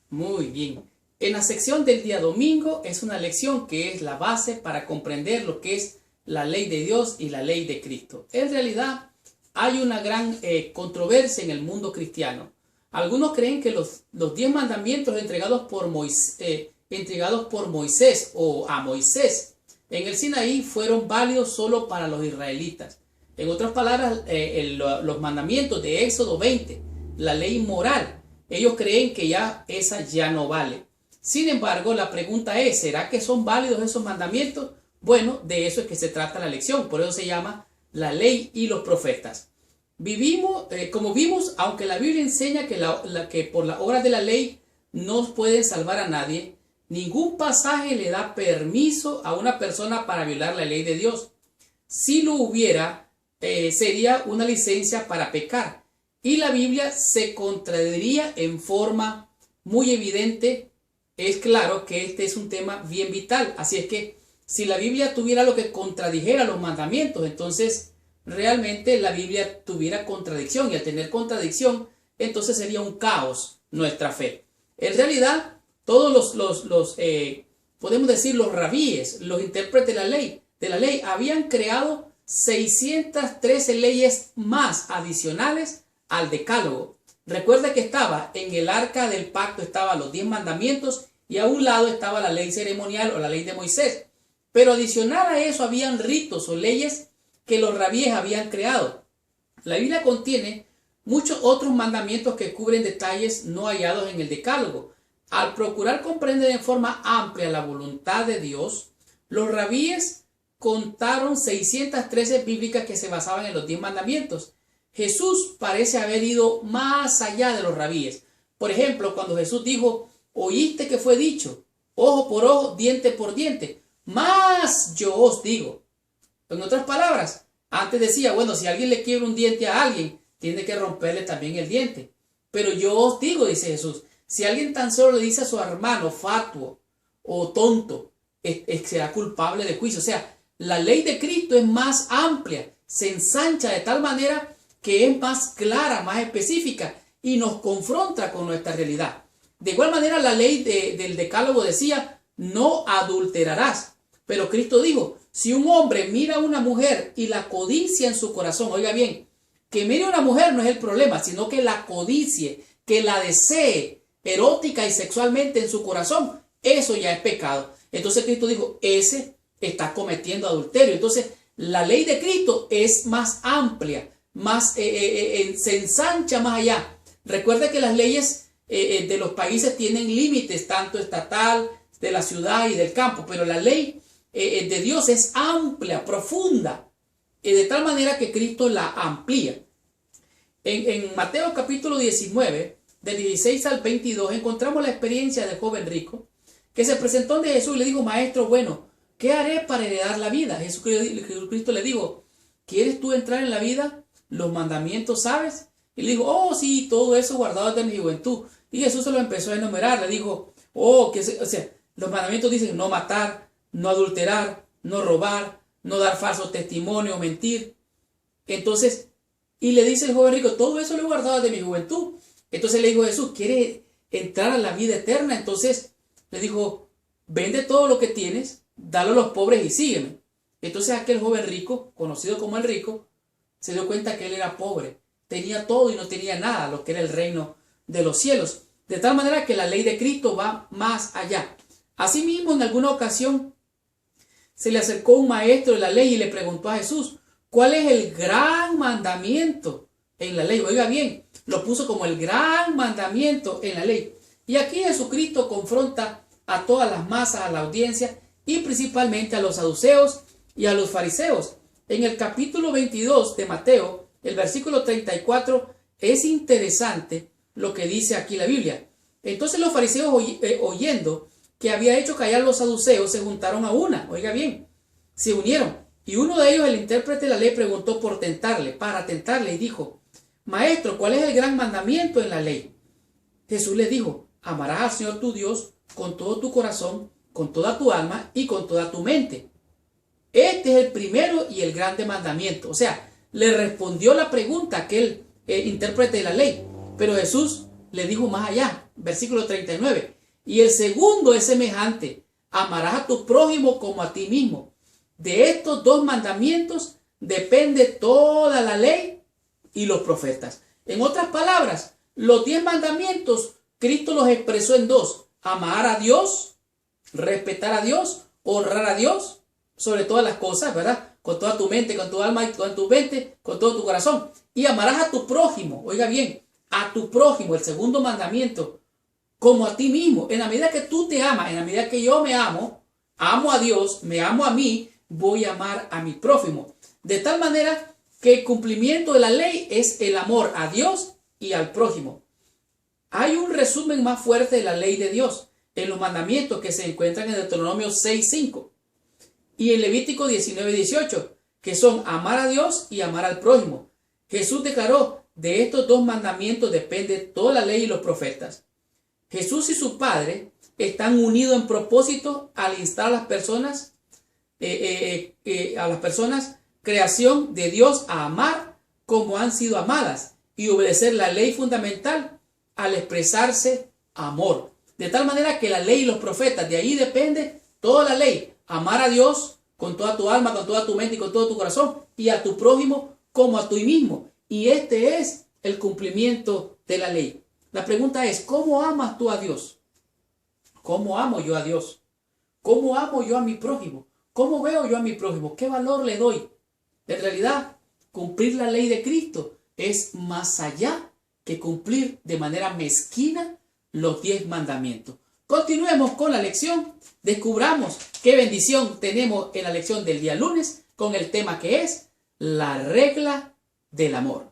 Muy bien. En la sección del día domingo es una lección que es la base para comprender lo que es la ley de Dios y la ley de Cristo. En realidad hay una gran controversia en el mundo cristiano. Algunos creen que los 10 mandamientos entregados por Moisés o a Moisés en el Sinaí fueron válidos solo para los israelitas. En otras palabras, los mandamientos de Éxodo 20, la ley moral, ellos creen que esa ya no vale. Sin embargo, la pregunta es, ¿será que son válidos esos mandamientos? Bueno, de eso es que se trata la lección. Por eso se llama la ley y los profetas. Como vimos, aunque la Biblia enseña que por las obras de la ley no pueden salvar a nadie, ningún pasaje le da permiso a una persona para violar la ley de Dios. Si lo hubiera, sería una licencia para pecar. Y la Biblia se contradiría en forma muy evidente. Es claro que este es un tema bien vital. Así es que si la Biblia tuviera lo que contradijera los mandamientos, entonces realmente la Biblia tuviera contradicción. Y al tener contradicción, entonces sería un caos nuestra fe. En realidad, todos podemos decir los rabíes, los intérpretes de la ley, habían creado 613 leyes más adicionales al decálogo. Recuerda que estaba en el arca del pacto, estaban los 10 mandamientos y a un lado estaba la ley ceremonial o la ley de Moisés. Pero adicional a eso habían ritos o leyes que los rabíes habían creado. La Biblia contiene muchos otros mandamientos que cubren detalles no hallados en el decálogo. Al procurar comprender en forma amplia la voluntad de Dios, los rabíes contaron 613 bíblicas que se basaban en los 10 mandamientos. Jesús parece haber ido más allá de los rabíes. Por ejemplo, cuando Jesús dijo, oíste que fue dicho, ojo por ojo, diente por diente, más yo os digo. En otras palabras, antes decía, bueno, si alguien le quiebra un diente a alguien, tiene que romperle también el diente. Pero yo os digo, dice Jesús, si alguien tan solo le dice a su hermano fatuo o tonto, será culpable de juicio. O sea, la ley de Cristo es más amplia, se ensancha de tal manera que es más clara, más específica y nos confronta con nuestra realidad. De igual manera, la ley del decálogo decía, no adulterarás. Pero Cristo dijo, si un hombre mira a una mujer y la codicia en su corazón, oiga bien, que mire a una mujer no es el problema, sino que la codicie, que la desee erótica y sexualmente en su corazón, eso ya es pecado. Entonces Cristo dijo, ese está cometiendo adulterio. Entonces la ley de Cristo es más amplia, se ensancha más allá. Recuerda que las leyes de los países tienen límites, tanto estatal, de la ciudad y del campo, pero la ley de Dios es amplia, profunda, de tal manera que Cristo la amplía. En Mateo capítulo 19, del 16 al 22, encontramos la experiencia del joven rico, que se presentó ante Jesús y le dijo, maestro, bueno, ¿qué haré para heredar la vida? Jesucristo le dijo, ¿quieres tú entrar en la vida? ¿Los mandamientos sabes? Y le dijo, oh, sí, todo eso guardado desde mi juventud. Y Jesús se lo empezó a enumerar, le dijo, los mandamientos dicen no matar, no adulterar, no robar, no dar falso testimonio, mentir. Entonces, y le dice el joven rico, todo eso lo he guardado desde mi juventud. Entonces le dijo Jesús, ¿quiere entrar a la vida eterna? Entonces le dijo, vende todo lo que tienes, dalo a los pobres y sígueme. Entonces aquel joven rico, conocido como el rico, se dio cuenta que él era pobre. Tenía todo y no tenía nada, lo que era el reino de los cielos. De tal manera que la ley de Cristo va más allá. Asimismo, en alguna ocasión, se le acercó un maestro de la ley y le preguntó a Jesús, ¿cuál es el gran mandamiento en la ley? Oiga bien, lo puso como el gran mandamiento en la ley. Y aquí Jesucristo confronta a todas las masas, a la audiencia y principalmente a los saduceos y a los fariseos. En el capítulo 22 de Mateo, el versículo 34, es interesante lo que dice aquí la Biblia. Entonces los fariseos, oyendo que había hecho callar a los saduceos, se juntaron a una. Oiga bien, se unieron. Y uno de ellos, el intérprete de la ley, preguntó para tentarle y dijo, maestro, ¿cuál es el gran mandamiento en la ley? Jesús les dijo, amarás al Señor tu Dios con todo tu corazón, con toda tu alma y con toda tu mente. Este es el primero y el grande mandamiento. O sea, le respondió la pregunta aquel intérprete de la ley. Pero Jesús le dijo más allá, versículo 39. Y el segundo es semejante: amarás a tu prójimo como a ti mismo. De estos dos mandamientos depende toda la ley y los profetas. En otras palabras, los 10 mandamientos, Cristo los expresó en dos: amar a Dios, respetar a Dios, honrar a Dios sobre todas las cosas, ¿verdad? Con toda tu mente, con tu alma, con tu mente, con todo tu corazón. Y amarás a tu prójimo, oiga bien, a tu prójimo, el segundo mandamiento, como a ti mismo. En la medida que tú te amas, en la medida que yo me amo a Dios, me amo a mí, voy a amar a mi prójimo. De tal manera que el cumplimiento de la ley es el amor a Dios y al prójimo. Hay un resumen más fuerte de la ley de Dios en los mandamientos que se encuentran en Deuteronomio 6:5 y en Levítico 19:18, que son amar a Dios y amar al prójimo. Jesús declaró: de estos dos mandamientos depende toda la ley y los profetas. Jesús y su Padre están unidos en propósito al instar a las personas, creación de Dios, a amar como han sido amadas y obedecer la ley fundamental al expresarse amor. De tal manera que la ley y los profetas, de ahí depende toda la ley: amar a Dios con toda tu alma, con toda tu mente y con todo tu corazón, y a tu prójimo como a ti mismo. Y este es el cumplimiento de la ley. La pregunta es: ¿cómo amas tú a Dios? ¿Cómo amo yo a Dios? ¿Cómo amo yo a mi prójimo? ¿Cómo veo yo a mi prójimo? ¿Qué valor le doy? En realidad, cumplir la ley de Cristo es más allá que cumplir de manera mezquina los 10 mandamientos. Continuemos con la lección. Descubramos qué bendición tenemos en la lección del día lunes con el tema que es la regla del amor.